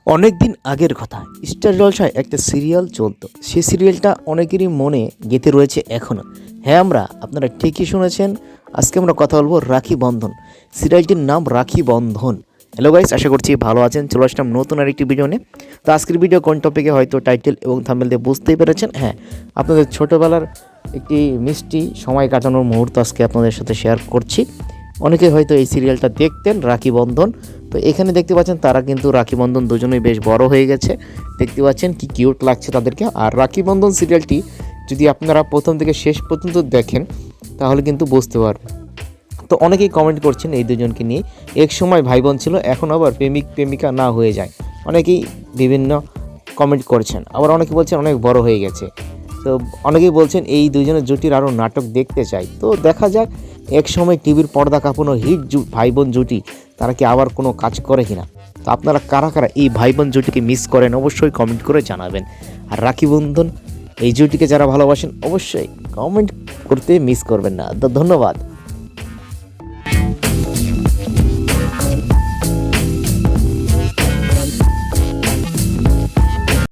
অনেক দিন আগের কথা, স্টার জলসায় একটা সিরিয়াল চলতো। সেই সিরিয়ালটা অনেকেরই মনে গেঁথে রয়েছে এখনও। হ্যাঁ, আপনারা ঠিকই শুনেছেন। আজকে আমরা কথা বলবো রাখি বন্ধন। সিরিয়ালটির নাম রাখি বন্ধন। হ্যালো গাইস, আশা করছি ভালো আছেন। চলে আসলাম নতুন আরেকটি ভিডিও নিয়ে। তো আজকের ভিডিও কোন টপিকে হয়তো টাইটেল এবং থাম্বনেল দিয়ে বুঝতেই পেরেছেন। হ্যাঁ, আপনাদের ছোটোবেলার একটি মিষ্টি সময় কাটানোর মুহূর্ত আজকে আপনাদের সাথে শেয়ার করছি। অনেকে হয়তো এই সিরিয়ালটা দেখতেন, রাখি বন্ধন। তো এখানে দেখতে পাচ্ছেন তারা কিন্তু রাখি বন্ধন দুজনেই বেশ বড় হয়ে গেছে। দেখতে পাচ্ছেন কি কিউট লাগছে তাদেরকে। আর রাখি বন্ধন সিরিয়ালটি যদি আপনারা প্রথম থেকে শেষ পর্যন্ত দেখেন তাহলে কিন্তু বুঝতে পারবেন। তো অনেকেই কমেন্ট করছেন এই দুজনকে নিয়ে, এক সময় ভাই বোন ছিল, এখন আবার প্রেমিক প্রেমিকা না হয়ে যায়। অনেকেই বিভিন্ন কমেন্ট করছেন, আবার অনেকে বলছেন অনেক বড় হয়ে গেছে। তো অনেকেই বলছেন এই দুজনের জুটির আরও নাটক দেখতে চাই। তো দেখা যাক এক সময় টিভির পর্দা কাঁপানো হিট ভাই বোন জুটি তারা কি আবার কোনো কাজ করে কিনা। তো আপনারা কারা কারা এই ভাই বোন জুটিকে মিস করেন অবশ্যই কমেন্ট করে জানাবেন। আর রাখি বন্ধন এই জুটিকে যারা ভালোবাসেন অবশ্যই কমেন্ট করতে মিস করবেন না। তো ধন্যবাদ।